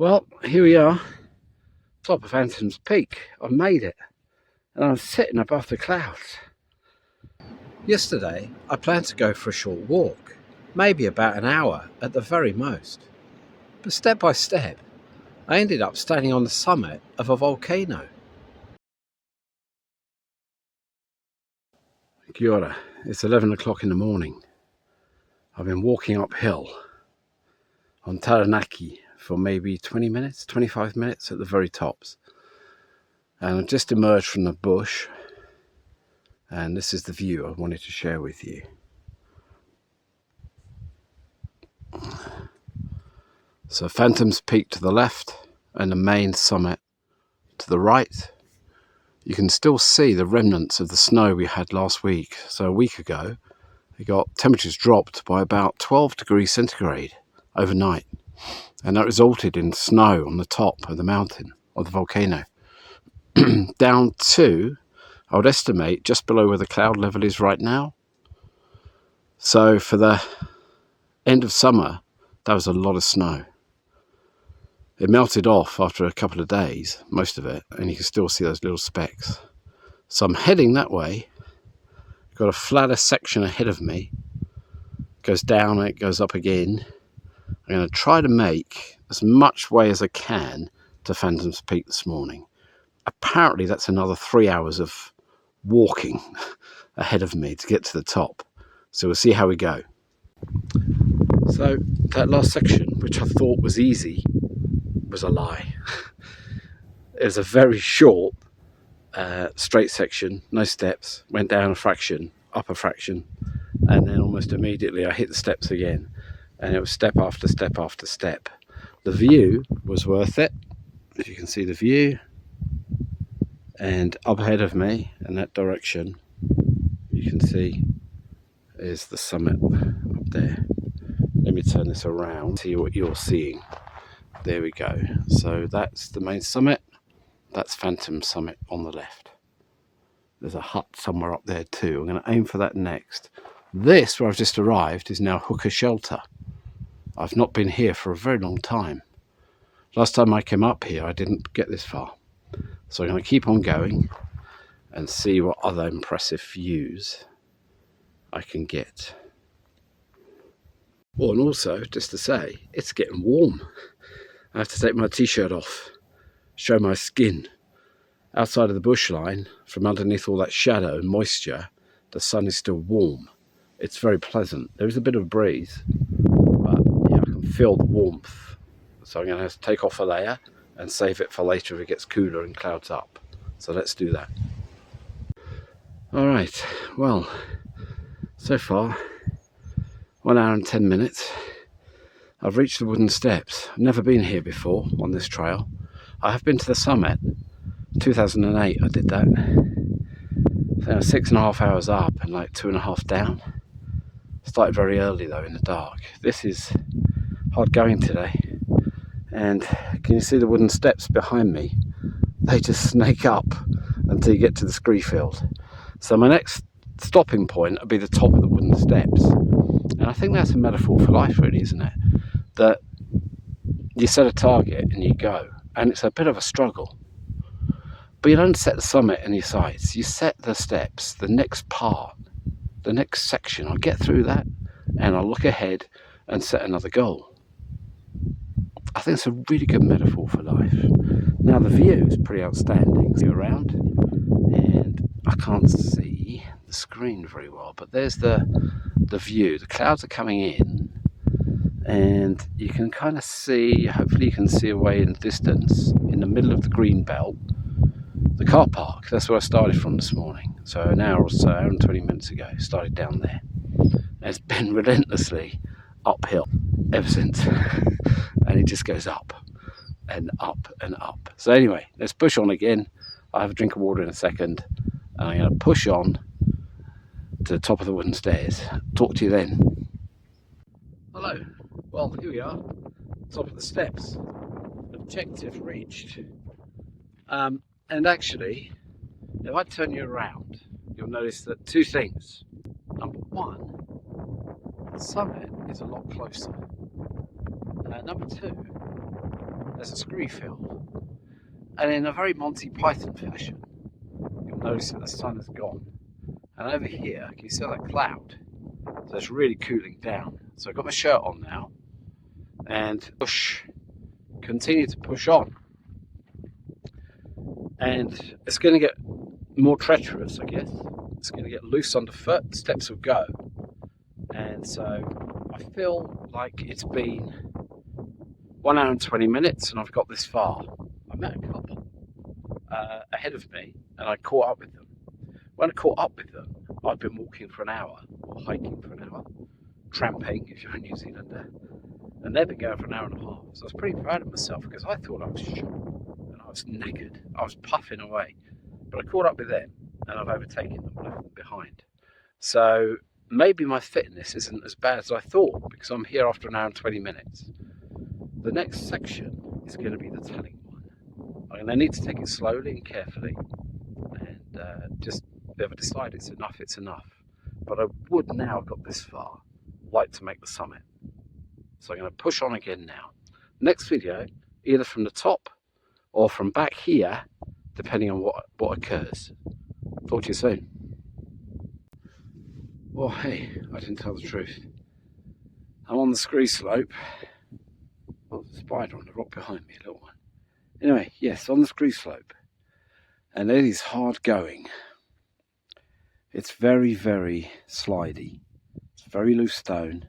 Well, here we are, top of Fanthams Peak. I've made it, and I'm sitting above the clouds. Yesterday, I planned to go for a short walk, maybe about an hour at the very most. But step by step, I ended up standing on the summit of a volcano. Kia ora. It's 11 o'clock in the morning. I've been walking uphill on Taranaki for maybe 20 minutes, 25 minutes at the very tops. And I've just emerged from the bush, and this is the view I wanted to share with you. So Fanthams Peak to the left and the main summit to the right. You can still see the remnants of the snow we had last week. So a week ago, we got temperatures dropped by about 12 degrees centigrade overnight. And that resulted in snow on the top of the mountain, of the volcano. Down to, I would estimate, just below where the cloud level is right now. So for the end of summer, that was a lot of snow. It melted off after a couple of days, most of it, and you can still see those little specks. So I'm heading that way. Got a flatter section ahead of me. It goes down and it goes up again. I'm going to try to make as much way as I can to Fanthams Peak this morning. Apparently that's another 3 hours of walking ahead of me to get to the top. So we'll see how we go. So that last section, which I thought was easy, was a lie. It was a very short straight section, no steps, went down a fraction, up a fraction, and then almost immediately I hit the steps again, and it was step after step after step. The view was worth it, if you can see the view, and up ahead of me in that direction you can see is the summit up there. Let me turn this around, see what you're seeing. There we go. So that's the main summit. That's Fanthams Summit on the left. There's a hut somewhere up there too. I'm going to aim for that next. This, where I've just arrived, is now Hooker Shelter. I've not been here for a very long time. Last time I came up here, I didn't get this far. So I'm going to keep on going and see what other impressive views I can get. Oh, and also, just to say, it's getting warm. I have to take my t-shirt off, show my skin. Outside of the bush line, from underneath all that shadow and moisture, the sun is still warm. It's very pleasant. There is a bit of a breeze, but yeah, I can feel the warmth. So I'm going to have to take off a layer and save it for later if it gets cooler and clouds up. So let's do that. All right, well, so far, 1 hour and 10 minutes. I've reached the wooden steps. I've never been here before on this trail. I have been to the summit. 2008 I did that. So 6.5 hours up and like 2.5 down. Started very early though, in the dark. This is hard going today. And can you see the wooden steps behind me? They just snake up until you get to the Scree field. So my next stopping point will be the top of the wooden steps. And I think that's a metaphor for life really, isn't it? That you set a target and you go, and it's a bit of a struggle, but you don't set the summit in your sights. You set the steps, the next part, the next section. I'll get through that and I'll look ahead and set another goal. I think it's a really good metaphor for life. Now the view is pretty outstanding. See around, and I can't see the screen very well, but there's the view. The clouds are coming in, and you can kind of see, hopefully you can see away in the distance, in the middle of the green belt, the car park. That's where I started from this morning. So an hour or so, hour and 20 minutes ago, started down there. And it's been relentlessly uphill ever since. And it just goes up and up and up. So anyway, let's push on again. I'll have a drink of water in a second, and I'm going to push on to the top of the wooden stairs. Talk to you then. Hello. Well, here we are, top of the steps. Objective reached. And actually, if I turn you around, you'll notice that two things. Number one, the summit is a lot closer. Number two, there's a scree field. And in a very Monty Python fashion, you'll notice that the sun has gone. And over here, can you see that cloud? So it's really cooling down. So I've got my shirt on now and continue to push on. And it's going to get more treacherous, I guess. It's going to get loose underfoot, steps will go. And so I feel like it's been 1 hour and 20 minutes and I've got this far. I met a couple ahead of me and I caught up with them. When I caught up with them, I'd been walking for an hour or hiking for an hour, tramping if you're a New Zealander, and they've been going for an hour and a half. So I was pretty proud of myself because I thought I was shot and I was knackered. I was puffing away, but I caught up with them and I've overtaken them and left them behind. So maybe my fitness isn't as bad as I thought because I'm here after an hour and 20 minutes. The next section is going to be the telling one. I'm going to need to take it slowly and carefully and just if I decide it's enough. But I would now have got this far, like to make the summit. So I'm going to push on again now. Next video, either from the top or from back here, depending on what occurs. Talk to you soon. Well, hey, I didn't tell the truth. I'm on the Scree slope. Oh, there's a spider on the rock behind me, a little one. Anyway, yes, on the Scree slope. And it is hard going. It's very, very slidey. It's very loose stone,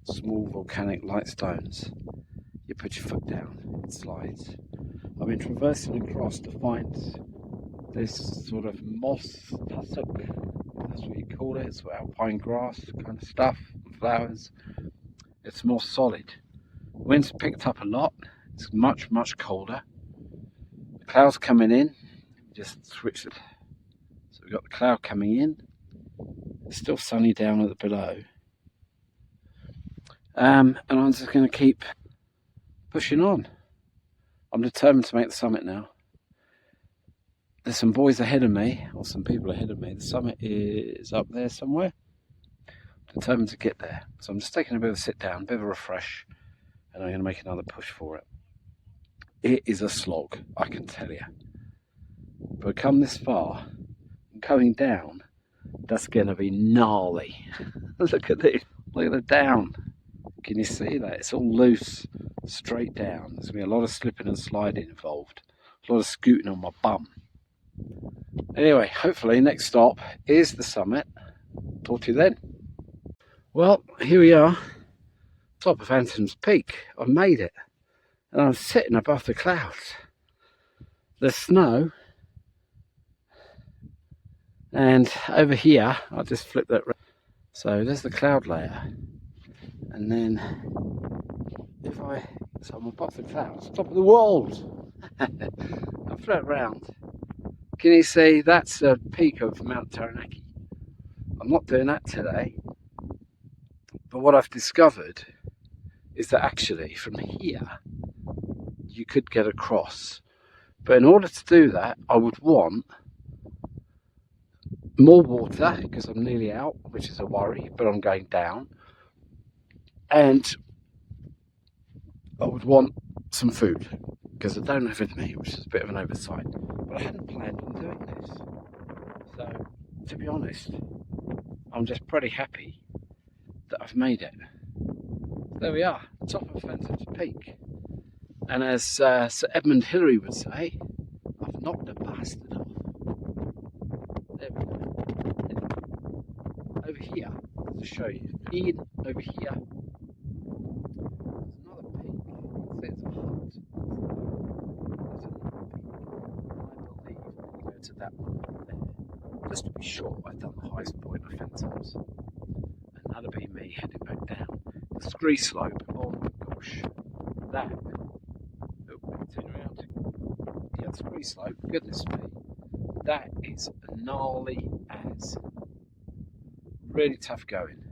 small volcanic light stones. You put your foot down, it slides. I've been traversing across to find this sort of moss tussock, that's what you call it. It's alpine grass kind of stuff, and flowers. It's more solid. Wind's picked up a lot. It's much, much colder. The clouds coming in. Just switch it. So we've got the cloud coming in. It's still sunny down at the below. And I'm just going to keep pushing on. I'm determined to make the summit now. There's some boys ahead of me, or some people ahead of me. The summit is up there somewhere. I'm determined to get there. So I'm just taking a bit of a sit down, a bit of a refresh, and I'm going to make another push for it. It is a slog, I can tell you. But come this far, going down, that's going to be gnarly. Look at this, look at the down. Can you see that? It's all loose, straight down. There's going to be a lot of slipping and sliding involved. A lot of scooting on my bum. Anyway, hopefully next stop is the summit. Talk to you then. Well, here we are, top of Fanthams Peak. I've made it. And I'm sitting above the clouds. There's snow. And over here, I'll just flip that. So there's the cloud layer. And then, so I'm above the clouds, top of the world. I'll flip around. Can you see that's the peak of Mount Taranaki? I'm not doing that today. But what I've discovered is that actually from here, you could get across. But in order to do that, I would want more water because I'm nearly out, which is a worry, but I'm going down. And I would want some food because I don't have it with me, which is a bit of an oversight. But I hadn't planned on doing this. So, to be honest, I'm just pretty happy that I've made it. There we are, top of Fanthams Peak. And as Sir Edmund Hillary would say, I've knocked the bastard off. There we go. Over here, to show you, Ian, over here, there's another peak. You can see it's a hut. There's another peak. I believe I'm going to go to that one over there. Just to be sure, I've done the highest point of Fanthams. And that'll be me heading back down. The Scree slope, oh my gosh, that. Turn around. Yeah, the Scree slope, goodness me, that is gnarly as. Really tough going.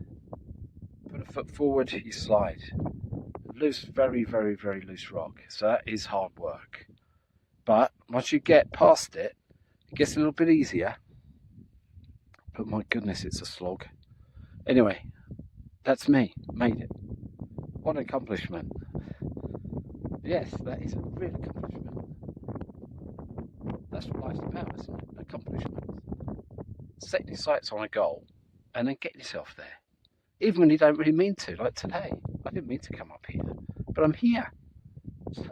Put a foot forward, you slide. Loose, very, very, very loose rock. So that is hard work. But once you get past it, it gets a little bit easier. But my goodness, it's a slog. Anyway, that's me. Made it. What an accomplishment. Yes, that is a real accomplishment. That's what life's about, isn't it? Accomplishments. Setting your sights on a goal and then getting yourself there. Even when you don't really mean to, like today. I didn't mean to come up here, but I'm here. So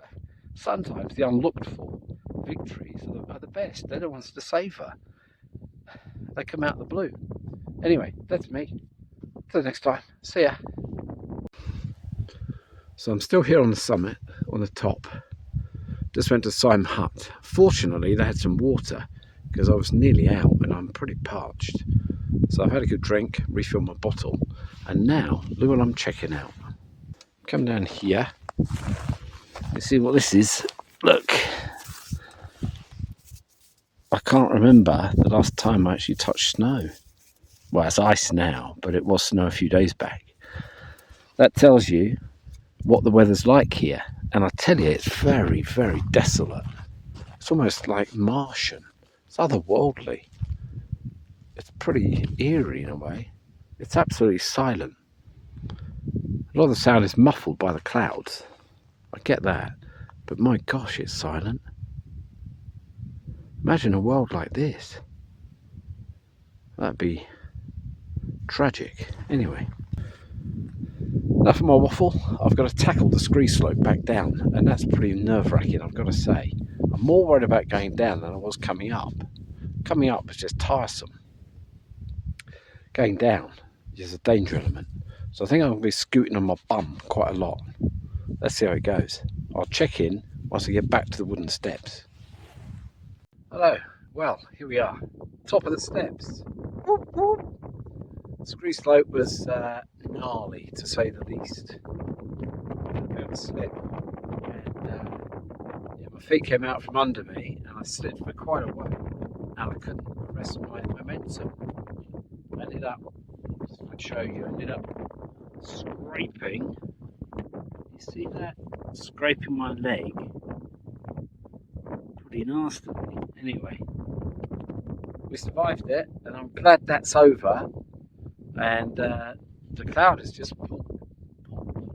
sometimes the unlooked for victories are the best. They're the ones to savour. They come out of the blue. Anyway, that's me. Till next time. See ya. So I'm still here on the summit, on the top. Just went to Sime Hut. Fortunately, they had some water because I was nearly out and I'm pretty parched. So I've had a good drink, refilled my bottle, and now look what I'm checking out. Come down here. You see what this is? Look. I can't remember the last time I actually touched snow. Well, it's ice now, but it was snow a few days back. That tells you what the weather's like here. And I tell you, it's very, very desolate. It's almost like Martian. It's otherworldly. It's pretty eerie in a way. It's absolutely silent. A lot of the sound is muffled by the clouds. I get that. But my gosh, it's silent. Imagine a world like this. That'd be tragic. Anyway. Enough of my waffle. I've got to tackle the Scree slope back down, and that's pretty nerve-wracking, I've got to say. I'm more worried about going down than I was coming up. Coming up was just tiresome. Going down is a danger element. So I think I'm going to be scooting on my bum quite a lot. Let's see how it goes. I'll check in once I get back to the wooden steps. Hello. Well, here we are. Top of the steps. Whoop, whoop. Scree slope was gnarly, to say the least. A bit of a slip, and yeah, my feet came out from under me, and I slipped for quite a while, and I couldn't rest my momentum. I ended up, just to show you, ended up scraping. You see that? Scraping my leg pretty nastily. Anyway, we survived it, and I'm glad that's over. And the cloud has just pulled.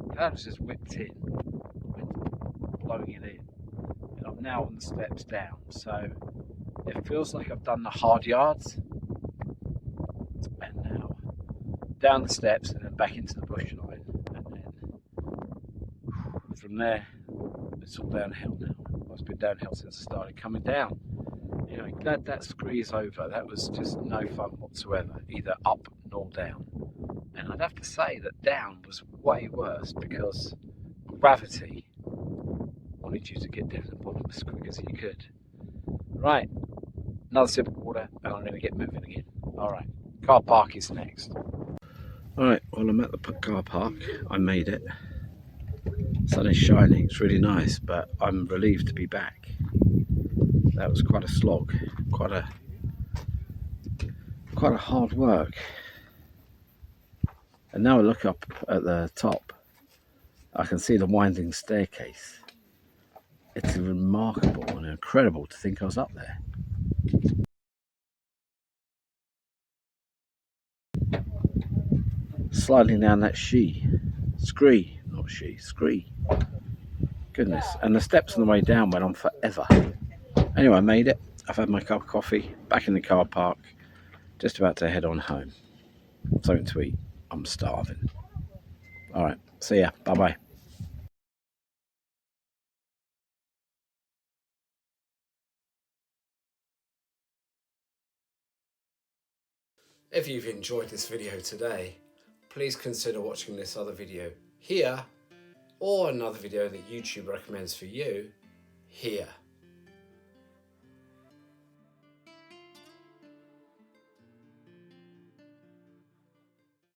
The cloud has just whipped in, blowing it in, and I'm now on the steps down. So it feels like I've done the hard yards, and now down the steps and then back into the bush line, and then from there it's all downhill now. Well, it's been downhill since I started coming down. Anyway, glad that Scree is over. That was just no fun whatsoever, either up nor down. And I'd have to say that down was way worse because gravity wanted you to get down the bottom as quick as you could. Right, another sip of water and I'm going to get moving again. Alright, car park is next. Alright, well I'm at the car park. I made it. Sun is shining, it's really nice, but I'm relieved to be back. That was quite a slog, quite a hard work. And now I look up at the top, I can see the winding staircase. It's remarkable and incredible to think I was up there. Sliding down that Scree. Goodness, and the steps on the way down went on forever. Anyway, I made it. I've had my cup of coffee, back in the car park, just about to head on home. Something to eat. I'm starving. Alright, see ya. Bye-bye. If you've enjoyed this video today, please consider watching this other video here, or another video that YouTube recommends for you here.